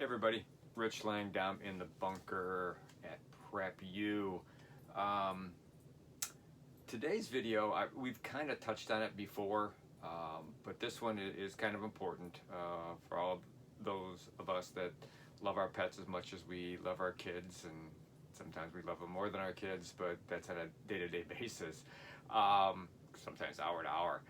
Hey everybody, Rich Lang down in the bunker at Prep U. Today's video, we've kind of touched on it before, but this one is kind of important for all those of us that love our pets as much as we love our kids, and sometimes we love them more than our kids, but that's on a day-to-day basis, sometimes hour to hour.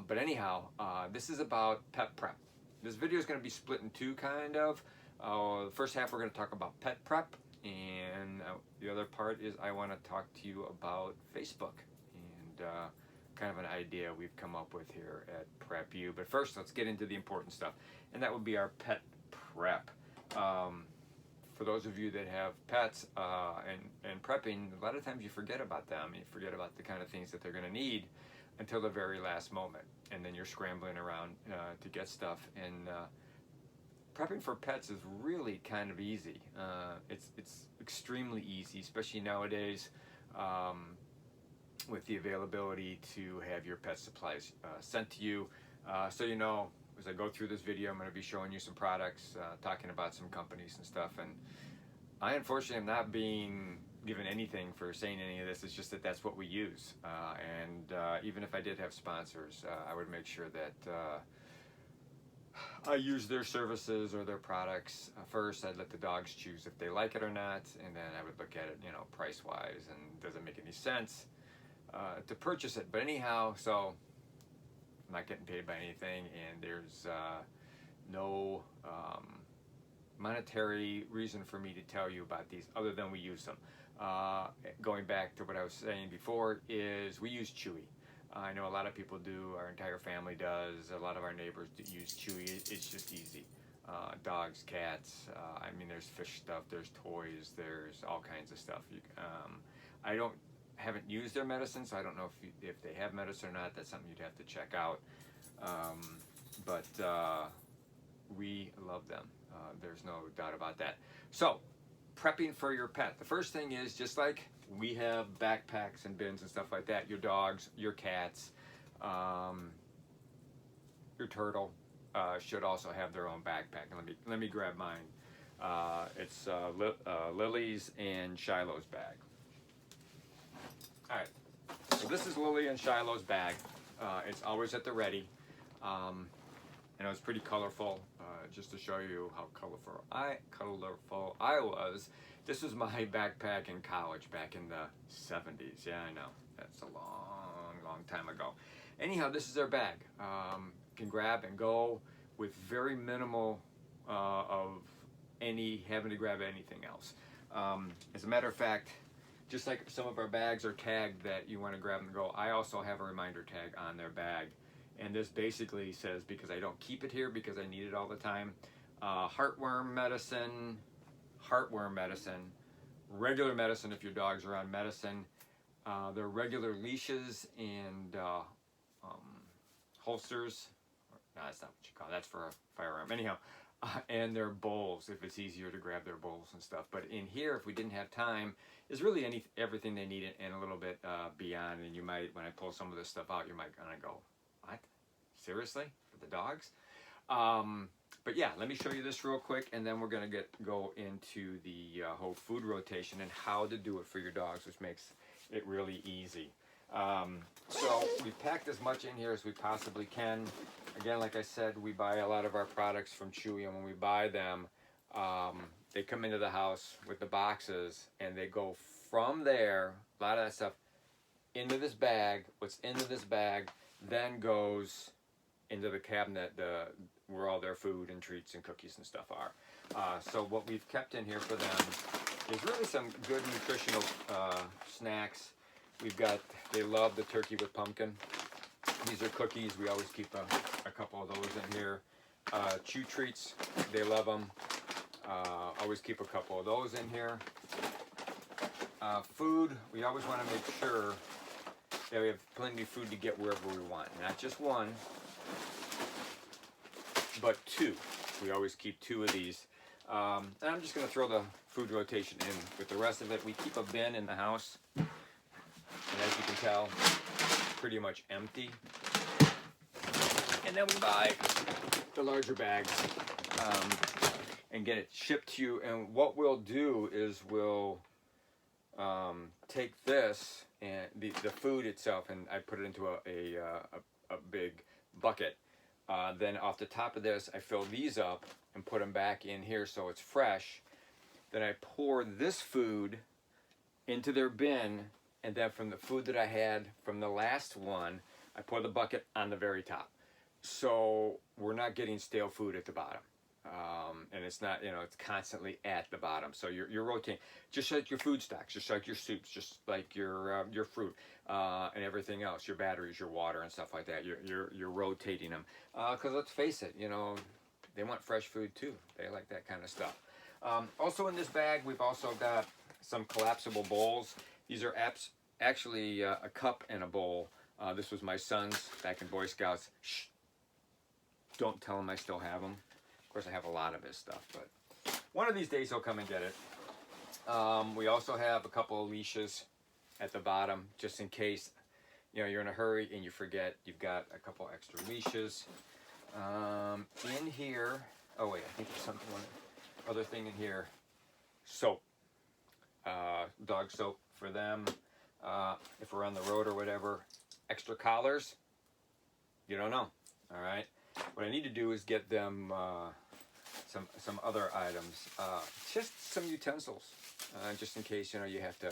But anyhow, this is about pet prep. This video is going to be split in two, kind of. The first half we're going to talk about pet prep, and the other part is I want to talk to you about Facebook and kind of an idea we've come up with here at Prep U. But first, let's get into the important stuff, and that would be our pet prep. For those of you that have pets and prepping, a lot of times you forget about them. You forget about the kind of things that they're going to need until the very last moment, and then you're scrambling around to get stuff. And prepping for pets is really kind of easy. It's extremely easy, especially nowadays with the availability to have your pet supplies sent to you. So you know, as I go through this video, I'm going to be showing you some products, talking about some companies and stuff. And I unfortunately am not being given anything for saying any of this. It's just that that's what we use. Even if I did have sponsors, I would make sure that I use their services or their products first. I'd let the dogs choose if they like it or not, and then I would look at it, you know, price-wise, and does it make any sense to purchase it. But anyhow, so I'm not getting paid by anything, and there's no monetary reason for me to tell you about these other than we use them. Going back to what I was saying before, is we use Chewy. I know a lot of people do, our entire family does, a lot of our neighbors use Chewy. It's just easy. Dogs, cats, I mean, there's fish stuff, there's toys, there's all kinds of stuff. I haven't used their medicine, so I don't know if they have medicine or not. That's something you'd have to check out. But we love them. There's no doubt about that. So, prepping for your pet. The first thing is, just like we have backpacks and bins and stuff like that, your dogs, your cats, your turtle should also have their own backpack. And let me grab mine. It's Lily's and Shiloh's bag. All right, so this is Lily and Shiloh's bag. It's always at the ready. And it was pretty colorful, just to show you how colorful I was. This was my backpack in college back in the 70s. Yeah, I know, that's a long time ago. Anyhow, this is their bag. Can grab and go with very minimal of having to grab anything else. As a matter of fact, just like some of our bags are tagged that you want to grab and go, I also have a reminder tag on their bag. And this basically says, because I don't keep it here because I need it all the time, heartworm medicine, regular medicine if your dogs are on medicine, their regular leashes and holsters. No, that's not what you call it. That's for a firearm. Anyhow, and their bowls if it's easier to grab their bowls and stuff. But in here, if we didn't have time, is really everything they need and a little bit beyond. And you might, when I pull some of this stuff out, you might kind of go, what? Seriously? For the dogs? But yeah, let me show you this real quick, and then we're going to go into the whole food rotation and how to do it for your dogs, which makes it really easy. So we packed as much in here as we possibly can. Again, like I said, we buy a lot of our products from Chewy, and when we buy them, they come into the house with the boxes, and they go from there, a lot of that stuff, into this bag. What's into this bag then goes into the cabinet where all their food and treats and cookies and stuff are. So what we've kept in here for them is really some good nutritional snacks. They love the turkey with pumpkin. These are cookies. We always keep a couple of those in here. Chew treats, they love them. Always keep a couple of those in here. Food, we always want to make sure that we have plenty of food to get wherever we want. Not just one, but two. We always keep two of these. And I'm just going to throw the food rotation in with the rest of it. We keep a bin in the house, and as you can tell, pretty much empty. And then we buy the larger bags. and get it shipped to you. And what we'll do is we'll take this and the food itself, and I put it into a big bucket. Then off the top of this, I fill these up and put them back in here so it's fresh. Then I pour this food into their bin, and then from the food that I had from the last one, I pour the bucket on the very top. So we're not getting stale food at the bottom. And it's not, it's constantly at the bottom. So you're rotating, just like your food stocks, just like your soups, just like your fruit, and everything else, your batteries, your water, and stuff like that. You're rotating them. Because let's face it, they want fresh food too. They like that kind of stuff. Also in this bag, we've also got some collapsible bowls. These are actually a cup and a bowl. This was my son's back in Boy Scouts. Shh. Don't tell him I still have them. Of course, I have a lot of his stuff, but one of these days he'll come and get it. We also have a couple of leashes at the bottom, just in case you're in a hurry and you forget. You've got a couple extra leashes. In here, oh wait, I think there's one other thing in here. Soap, dog soap for them. If we're on the road or whatever, extra collars. You don't know. All right. What I need to do is get them some other items, just some utensils, just in case you have to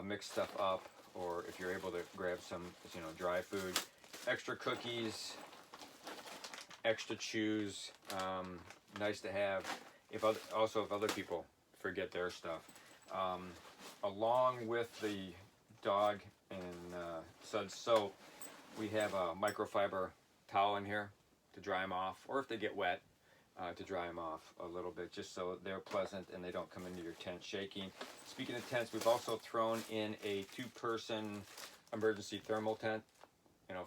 mix stuff up, or if you're able to grab some dry food, extra cookies, extra chews. Nice to have. If other people forget their stuff, along with the dog and Suds soap, we have a microfiber towel in here to dry them off, or if they get wet, to dry them off a little bit, just so they're pleasant and they don't come into your tent shaking. Speaking of tents, we've also thrown in a 2-person emergency thermal tent,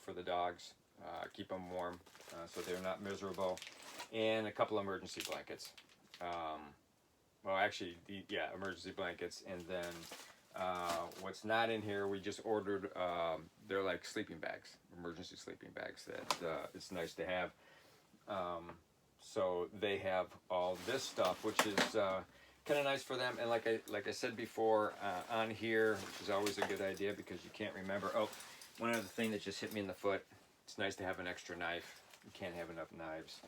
for the dogs, keep them warm, so they're not miserable, and a couple emergency blankets. Well, actually, emergency blankets, and then what's not in here, we just ordered, they're like sleeping bags, emergency sleeping bags that it's nice to have. So they have all this stuff, which is kind of nice for them. And like I said before, on here, which is always a good idea because you can't remember. Oh, one other thing that just hit me in the foot. It's nice to have an extra knife. You can't have enough knives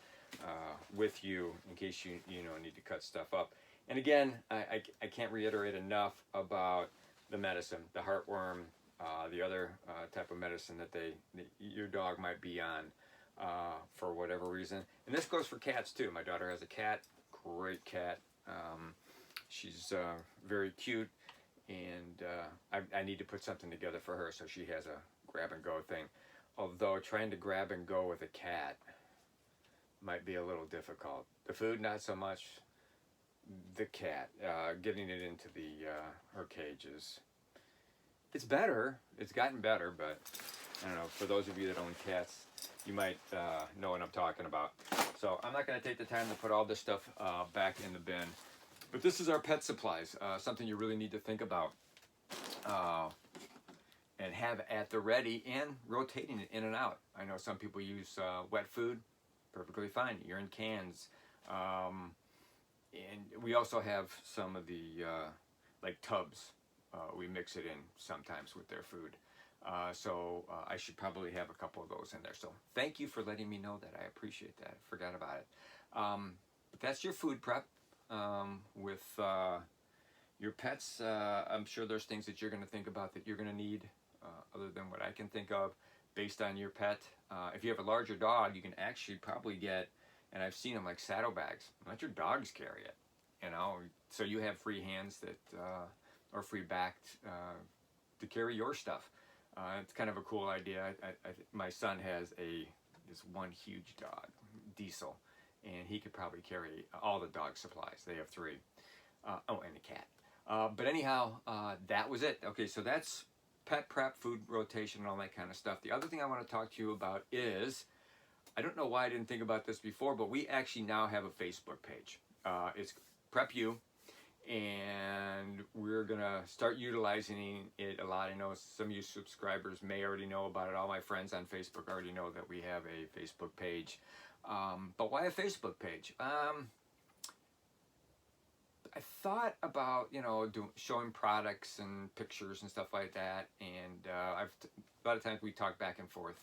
with you in case you need to cut stuff up. And again, I can't reiterate enough about the medicine, the heartworm, the other type of medicine that your dog might be on for whatever reason. And this goes for cats too. My daughter has a cat, great cat. She's very cute, and I need to put something together for her, so she has a grab and go thing. Although trying to grab and go with a cat might be a little difficult. The food, not so much. The cat, getting it into her cage it's better. It's gotten better, but I don't know. For those of you that own cats, you might know what I'm talking about. So I'm not going to take the time to put all this stuff back in the bin. But this is our pet supplies, something you really need to think about and have at the ready, and rotating it in and out. I know some people use wet food, perfectly fine. You're in cans. And we also have some of the like tubs. We mix it in sometimes with their food. So I should probably have a couple of those in there. So thank you for letting me know that. I appreciate that. I forgot about it. But that's your food prep with your pets. I'm sure there's things that you're going to think about that you're going to need other than what I can think of based on your pet. If you have a larger dog, you can actually probably get, and I've seen them like saddlebags. Let your dogs carry it, so you have free hands that or free back to carry your stuff. It's kind of a cool idea. My son has this one huge dog, Diesel, and he could probably carry all the dog supplies. They have 3. And a cat. But anyhow, that was it. Okay, so that's pet prep, food rotation, and all that kind of stuff. The other thing I want to talk to you about is, I don't know why I didn't think about this before, but we actually now have a Facebook page. It's Prep You, and we're gonna start utilizing it a lot. I know some of you subscribers may already know about it. All my friends on Facebook already know that we have a Facebook page. But why a Facebook page? I thought about, you know, showing products and pictures and stuff like that, and a lot of times we talk back and forth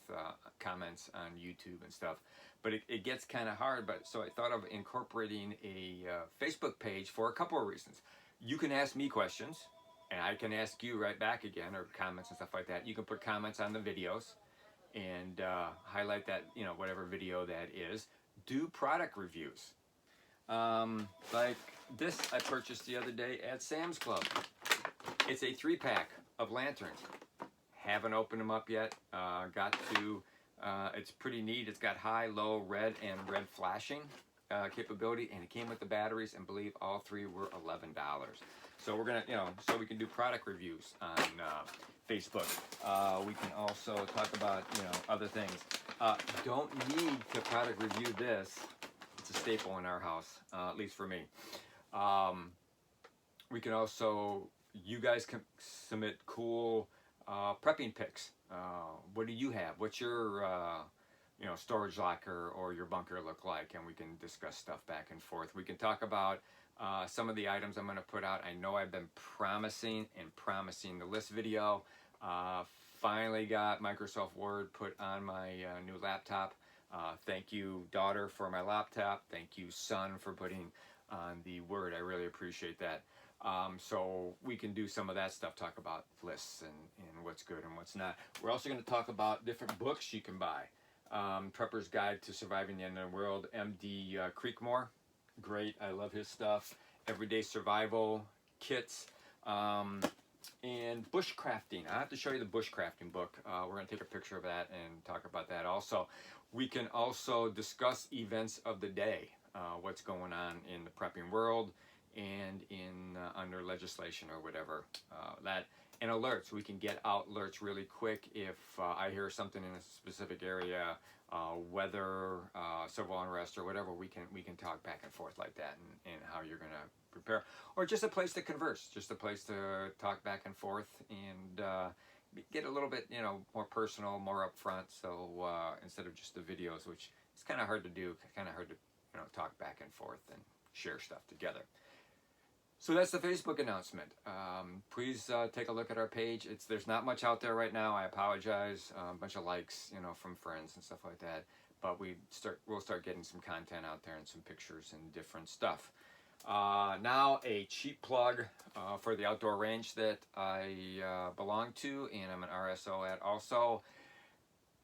comments on YouTube and stuff, but it gets kind of hard. But so I thought of incorporating a Facebook page for a couple of reasons. You can ask me questions, and I can ask you right back again, or comments and stuff like that. You can put comments on the videos and highlight that, you know, whatever video that is. Do product reviews. Like this I purchased the other day at Sam's Club. It's a 3-pack of lanterns. Haven't opened them up yet. It's pretty neat. It's got high, low, red, and red flashing capability, and it came with the batteries, and believe all 3 were $11. So we're gonna, you know, so we can do product reviews on Facebook. We can also talk about, you know, other things. Don't need to product review this. It's a staple in our house, at least for me. We can also, you guys can submit cool prepping pics. What do you have? What's your you know, storage locker or your bunker look like? And we can discuss stuff back and forth. We can talk about some of the items I'm going to put out. I know I've been promising the list video. Finally got Microsoft Word put on my new laptop. Thank you, daughter, for my laptop. Thank you, son, for putting on the Word. I really appreciate that. So we can do some of that stuff, talk about lists and what's good and what's not. We're also going to talk about different books you can buy. Prepper's Guide to Surviving the End of the World, M.D. Creekmore. Great, I love his stuff. Everyday Survival Kits. And bushcrafting. I have to show you the bushcrafting book. We're going to take a picture of that and talk about that also. We can also discuss events of the day, what's going on in the prepping world and in under legislation or whatever. And alerts. We can get out alerts really quick if I hear something in a specific area, weather, civil unrest, or whatever. We can talk back and forth like that, and how you're going to prepare, or just a place to converse, just a place to talk back and forth, and get a little bit, you know, more personal, more upfront. So instead of just the videos, which is kind of hard to do, kind of hard to, you know, talk back and forth and share stuff together. So that's the Facebook announcement. Please take a look at our page. There's not much out there right now. I apologize. A bunch of likes, you know, from friends and stuff like that. But we'll start getting some content out there and some pictures and different stuff. Now a cheap plug for the outdoor range that I belong to and I'm an RSO at also.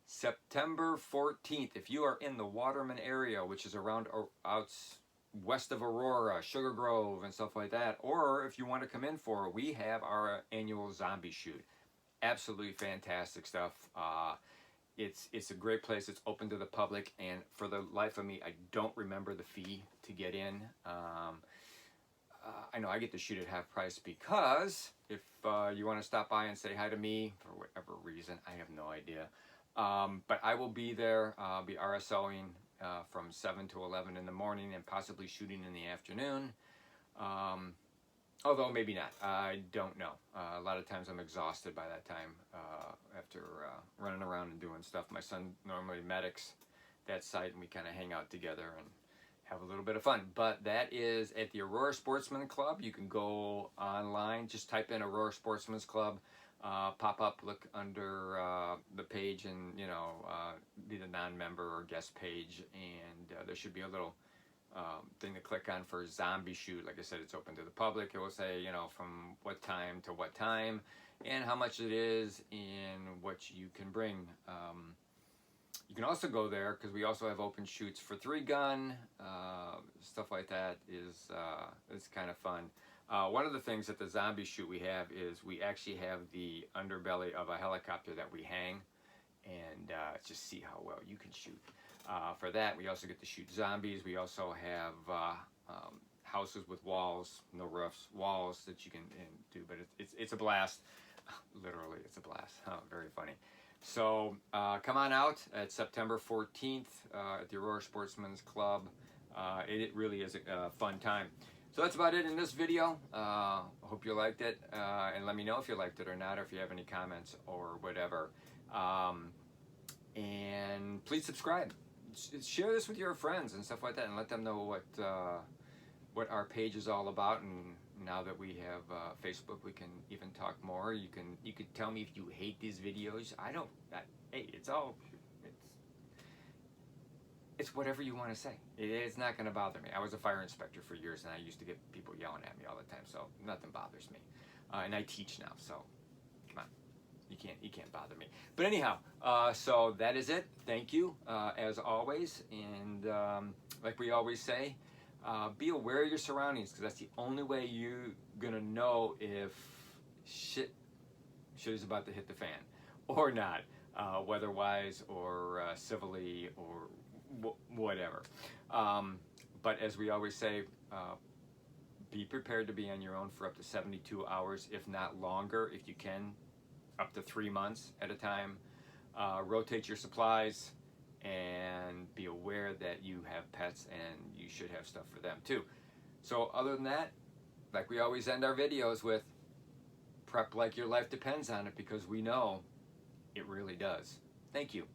September 14th, if you are in the Waterman area, which is around west of Aurora, Sugar Grove, and stuff like that, or if you want to come in for it, we have our annual zombie shoot. Absolutely fantastic stuff. It's a great place. It's open to the public, and for the life of me, I don't remember the fee to get in. I know I get to shoot at half price because if you want to stop by and say hi to me for whatever reason, I have no idea. But I will be there. I'll be RSOing from 7 to 11 in the morning and possibly shooting in the afternoon. Although maybe not. I don't know. A lot of times I'm exhausted by that time after running around and doing stuff. My son normally medics that site, and we kind of hang out together and have a little bit of fun. But that is at the Aurora Sportsman Club. You can go online, just type in Aurora Sportsman's Club, pop up, look under the page, and, you know, be the non-member or guest page, and there should be a little thing to click on for zombie shoot. Like I said, it's open to the public. It will say, you know, from what time to what time, and how much it is, and what you can bring. You can also go there because we also have open shoots for 3-gun, stuff like that is kind of fun. One of the things at the zombie shoot we have is we actually have the underbelly of a helicopter that we hang, and just see how well you can shoot. For that, we also get to shoot zombies. We also have houses with walls, no roofs, walls that you can do, but it's a blast. Literally, it's a blast. Very funny. So come on out at September 14th at the Aurora Sportsman's Club. It really is a fun time. So that's about it in this video. I hope you liked it, and let me know if you liked it or not, or if you have any comments or whatever. And please subscribe. Share this with your friends and stuff like that, and let them know what our page is all about, and now that we have Facebook, we can even talk more. You could tell me if you hate these videos. Hey, it's whatever you want to say. It's not going to bother me. I was a fire inspector for years, and I used to get people yelling at me all the time, so nothing bothers me. And I teach now, so come on, you can't bother me. But anyhow, so that is it. Thank you, as always, and like we always say, be aware of your surroundings, because that's the only way you're gonna know if shit is about to hit the fan or not, weather-wise or civilly or whatever. But as we always say, be prepared to be on your own for up to 72 hours, if not longer, if you can, up to 3 months at a time. Rotate your supplies, and be aware that you have pets and you should have stuff for them too. So other than that, like we always end our videos with, prep like your life depends on it, because we know it really does. Thank you.